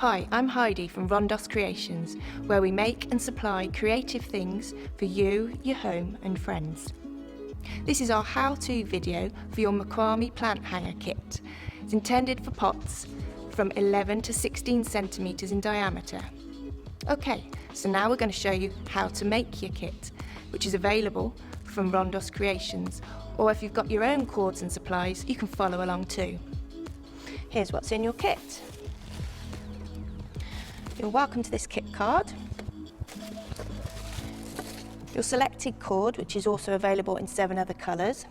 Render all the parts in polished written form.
Hi, I'm Heidi from Rondos Creations, where we make and supply creative things for you, your home and friends. This is our how-to video for your Macrame plant hanger kit. It's intended for pots from 11 to 16 centimetres in diameter. Okay, so now we're going to show you how to make your kit, which is available from Rondos Creations, or if you've got your own cords and supplies, you can follow along too. Here's what's in your kit. You're welcome to this kit card. Your selected cord, which is also available in 7 other colours.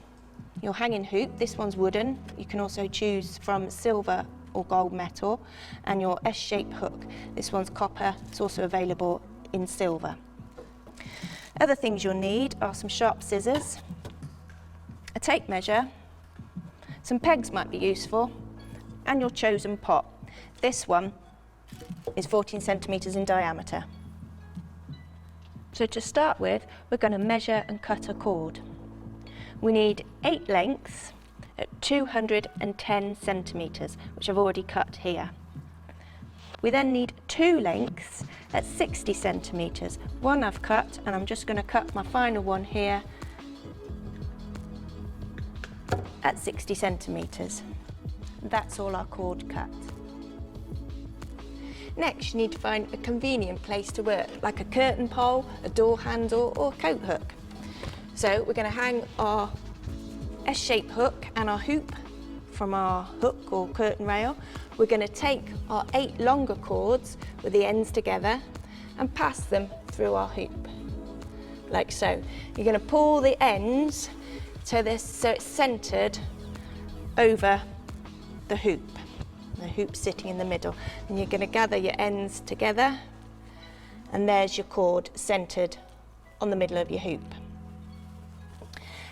Your hanging hoop, this one's wooden. You can also choose from silver or gold metal. And your S-shaped hook, this one's copper. It's also available in silver. Other things you'll need are some sharp scissors, a tape measure, some pegs might be useful, and your chosen pot. This one is 14 centimetres in diameter. So to start with, we're going to measure and cut a cord. We need 8 lengths at 210 centimetres, which I've already cut here. We then need 2 lengths at 60 centimetres. One I've cut, and I'm just going to cut my final one here at 60 centimetres. That's all our cord cut. Next, you need to find a convenient place to work, like a curtain pole, a door handle or a coat hook. So we're going to hang our S-shaped hook and our hoop from our hook or curtain rail. We're going to take our 8 longer cords with the ends together and pass them through our hoop, like so. You're going to pull the ends so it's centred over the hoop sitting in the middle, and you're going to gather your ends together, and there's your cord centred on the middle of your hoop.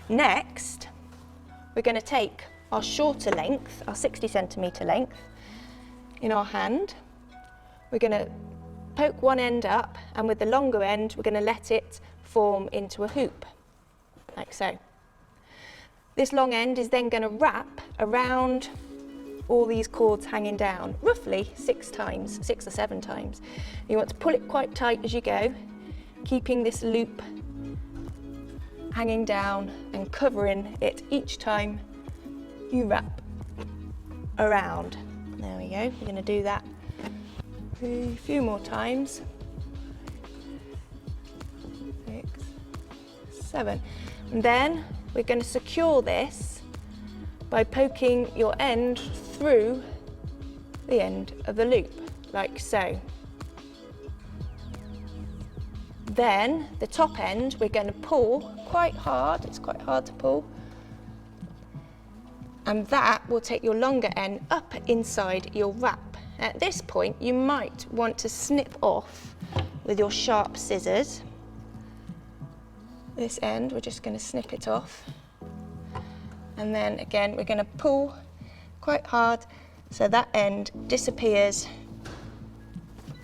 Next, we're going to take our shorter length, our 60 centimetre length, in our hand. We're going to poke one end up, and with the longer end we're going to let it form into a hoop, like so. This long end is then going to wrap around all these cords hanging down, roughly 6 or 7 times. You want to pull it quite tight as you go, keeping this loop hanging down and covering it each time you wrap around. There we go, we're going to do that a few more times. 6, 7. And then we're going to secure this by poking your end through the end of the loop, like so. Then the top end we're going to pull quite hard, it's quite hard to pull, and that will take your longer end up inside your wrap. At this point you might want to snip off with your sharp scissors. This end, we're just going to snip it off. And then again, we're going to pull quite hard so that end disappears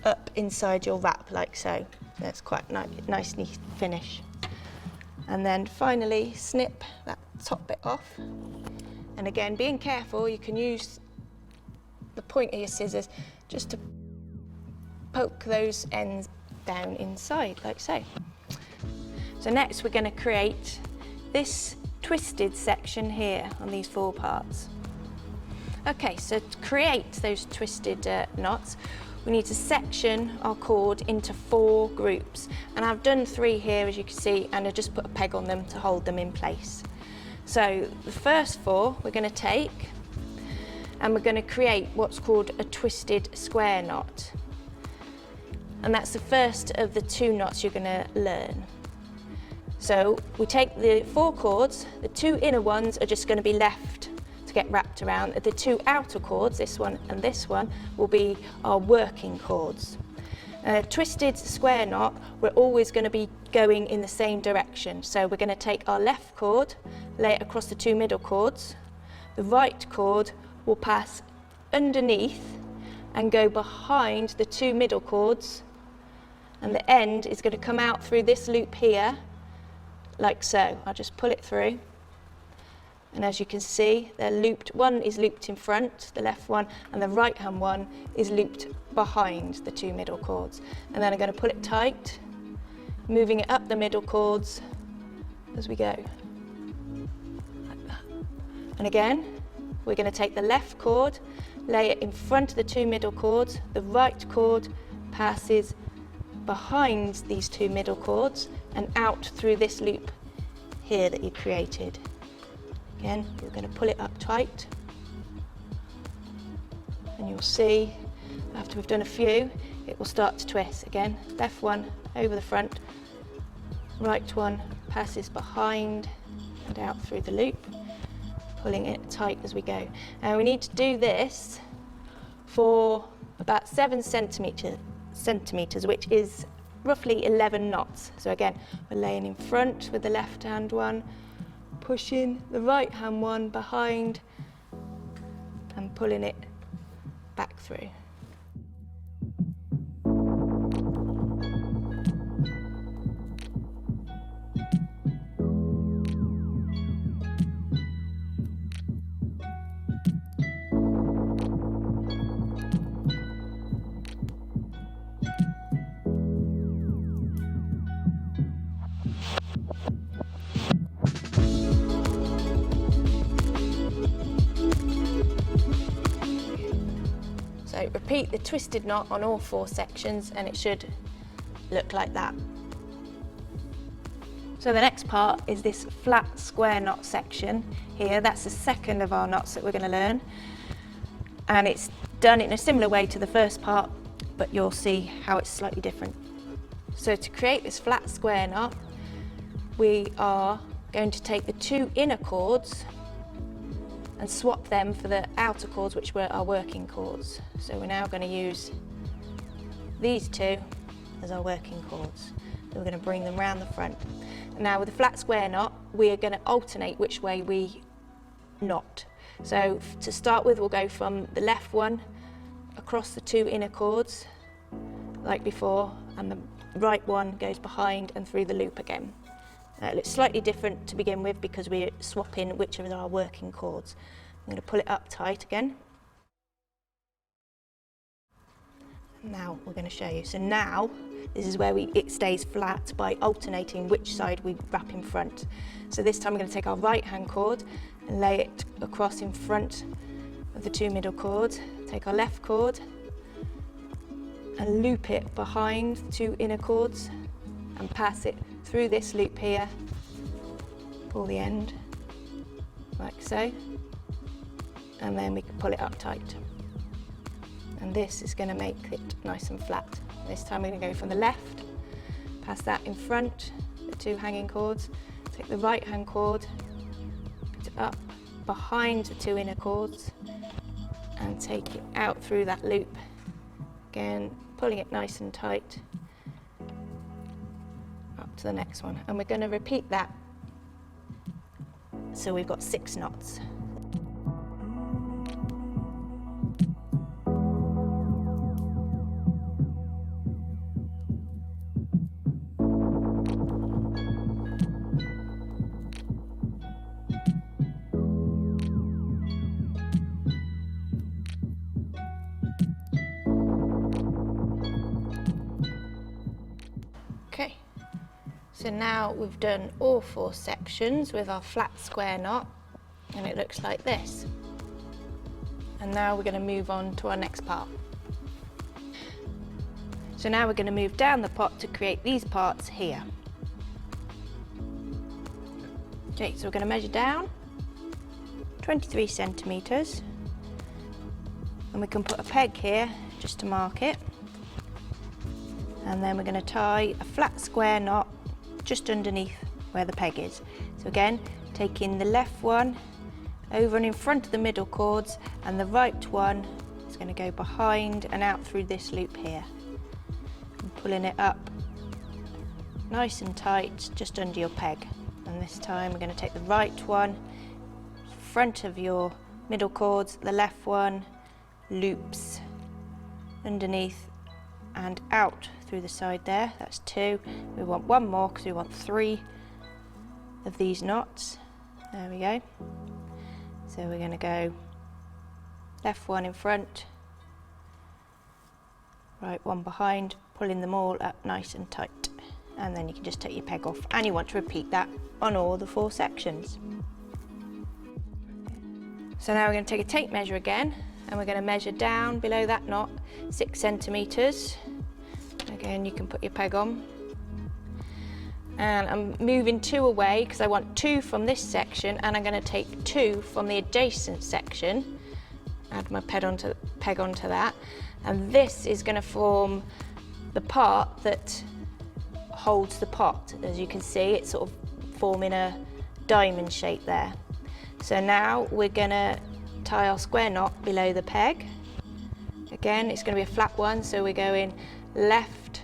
up inside your wrap, like so. That's quite nice neat finish. And then finally, snip that top bit off. And again, being careful, you can use the point of your scissors just to poke those ends down inside, like so. So next, we're going to create this twisted section here on these 4 parts. Okay, so to create those twisted knots, we need to section our cord into 4 groups, and I've done 3 here, as you can see, and I just put a peg on them to hold them in place. So the first 4 we're going to take, and we're going to create what's called a twisted square knot, and that's the first of the 2 knots you're going to learn. So we take the 4 cords, the 2 inner ones are just going to be left to get wrapped around. The 2 outer cords, this one and this one, will be our working cords. A twisted square knot, we're always going to be going in the same direction. So we're going to take our left cord, lay it across the 2 middle cords. The right cord will pass underneath and go behind the 2 middle cords, and the end is going to come out through this loop here, like so. I'll just pull it through, And as you can see, they're looped. One is looped in front, the left one, and the right hand one is looped behind the 2 middle cords. And then I'm going to pull it tight, moving it up the middle cords as we go. Like that. And again, we're going to take the left cord, lay it in front of the 2 middle cords. The right cord passes behind these 2 middle cords and out through this loop here that you created. Again, you're going to pull it up tight, and you'll see after we've done a few, it will start to twist. Again, left one over the front, right one passes behind and out through the loop, pulling it tight as we go. And we need to do this for about 7 centimetres, which is roughly 11 knots. So again, we're laying in front with the left hand one, pushing the right hand one behind and pulling it back through. So repeat the twisted knot on all 4 sections and it should look like that. So the next part is this flat square knot section here. That's the second of our knots that we're going to learn. And it's done in a similar way to the first part, but you'll see how it's slightly different. So to create this flat square knot, we are going to take the 2 inner cords and swap them for the outer cords, which were our working cords. So we're now going to use these 2 as our working cords. So we're going to bring them round the front. Now with the flat square knot, we are going to alternate which way we knot. So to start with, we'll go from the left one across the 2 inner cords, like before, and the right one goes behind and through the loop again. It looks slightly different to begin with because we're swapping which of our working cords. I'm going to pull it up tight again. Now we're going to show you. So now this is where it stays flat by alternating which side we wrap in front. So this time we're going to take our right hand cord and lay it across in front of the 2 middle cords. Take our left cord and loop it behind the 2 inner cords and pass it through this loop here, pull the end like so, and then we can pull it up tight. And this is going to make it nice and flat. This time we're going to go from the left, pass that in front, the 2 hanging cords, take the right hand cord, put it up behind the 2 inner cords, and take it out through that loop. Again, pulling it nice and tight. To the next one, and we're going to repeat that so we've got 6 knots. Okay. So now we've done all 4 sections with our flat square knot, and it looks like this. And now we're going to move on to our next part. So now we're going to move down the pot to create these parts here. Okay, so we're going to measure down 23 centimetres, and we can put a peg here just to mark it. And then we're going to tie a flat square knot just underneath where the peg is. So again, taking the left one over and in front of the middle cords, and the right one is going to go behind and out through this loop here. And pulling it up nice and tight just under your peg. And this time we're going to take the right one, front of your middle cords, the left one loops underneath and out through the side there. That's 2. We want 1 more because we want 3 of these knots. There we go. So we're going to go left one in front, right one behind, pulling them all up nice and tight. And then you can just take your peg off, and you want to repeat that on all the 4 sections. So now we're going to take a tape measure again, and we're going to measure down below that knot 6 centimetres. Again, you can put your peg on. And I'm moving 2 away because I want 2 from this section, and I'm going to take 2 from the adjacent section. Add my peg onto that, and this is going to form the part that holds the pot. As you can see, it's sort of forming a diamond shape there. So now we're going to tie our square knot below the peg. Again, it's going to be a flat one, so we're going left,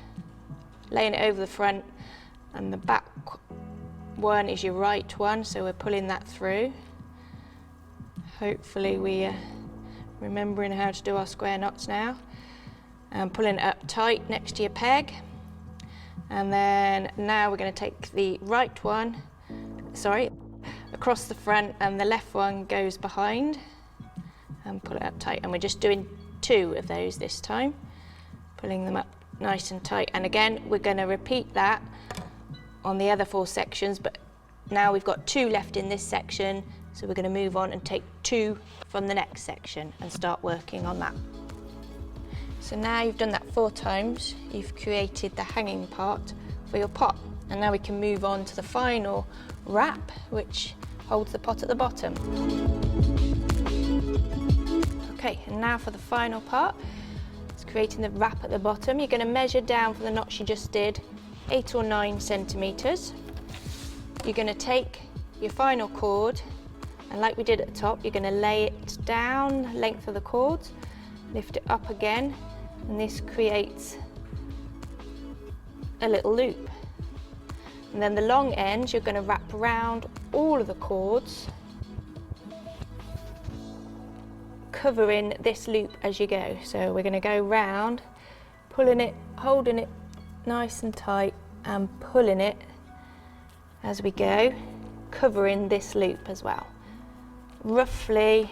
laying it over the front, and the back one is your right one, so we're pulling that through. Hopefully we're remembering how to do our square knots now. And pulling it up tight next to your peg. And then now we're going to take the right one, across the front, and the left one goes behind, and pull it up tight. And we're just doing 2 of those this time, pulling them up nice and tight. And again, we're going to repeat that on the other 4 sections, but now we've got 2 left in this section, so we're going to move on and take 2 from the next section and start working on that. So now you've done that 4 times, you've created the hanging part for your pot. And now we can move on to the final wrap, which holds the pot at the bottom. Okay, and now for the final part, it's creating the wrap at the bottom. You're going to measure down for the knots you just did, 8 or 9 centimetres. You're going to take your final cord, and like we did at the top, you're going to lay it down the length of the cords, lift it up again, and this creates a little loop. And then the long end you're going to wrap around all of the cords, covering this loop as you go. So we're going to go round, pulling it, holding it nice and tight, and pulling it as we go, covering this loop as well. Roughly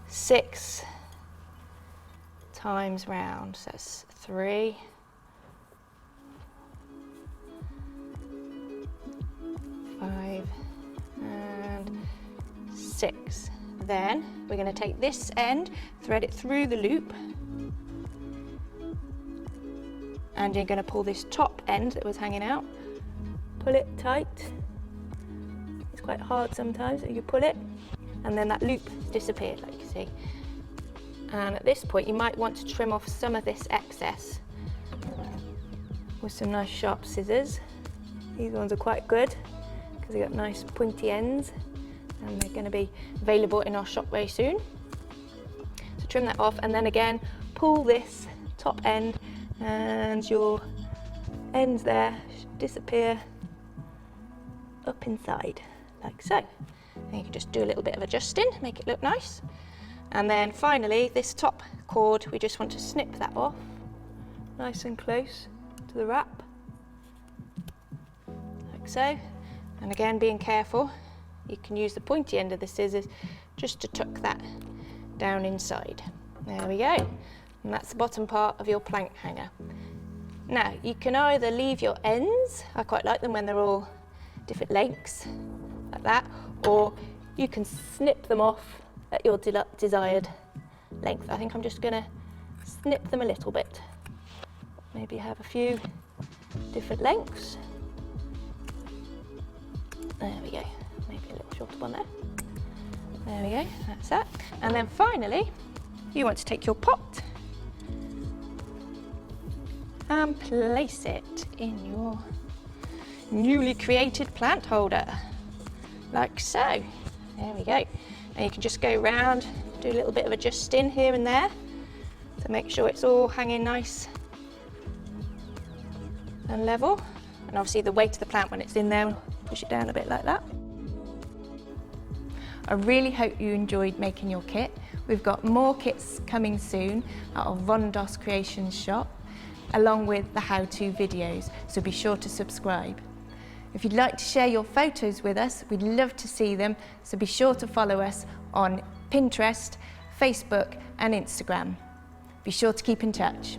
6 times round, so that's 3, 5, and 6. Then we're going to take this end, thread it through the loop, and you're going to pull this top end that was hanging out, pull it tight. It's quite hard sometimes, so you pull it, and then that loop disappeared, like you see. And at this point you might want to trim off some of this excess with some nice sharp scissors. These ones are quite good because they've got nice pointy ends, and they're going to be available in our shop very soon. So trim that off, and then again pull this top end, and your ends there should disappear up inside, like so. And you can just do a little bit of adjusting, make it look nice. And then finally, this top cord, we just want to snip that off, nice and close to the wrap, like so. And again, being careful, you can use the pointy end of the scissors just to tuck that down inside. There we go. And that's the bottom part of your plank hanger. Now, you can either leave your ends, I quite like them when they're all different lengths, like that, or you can snip them off at your desired length. I think I'm just going to snip them a little bit. Maybe have a few different lengths. There we go. Maybe a little shorter one there. There we go, that's that. And then finally, you want to take your pot and place it in your newly created plant holder, like so. There we go. And you can just go round, do a little bit of adjusting here and there to make sure it's all hanging nice and level. And obviously the weight of the plant when it's in there, push it down a bit like that. I really hope you enjoyed making your kit. We've got more kits coming soon at our Rondos Creations shop, along with the how-to videos, so be sure to subscribe. If you'd like to share your photos with us, we'd love to see them, so be sure to follow us on Pinterest, Facebook and Instagram. Be sure to keep in touch.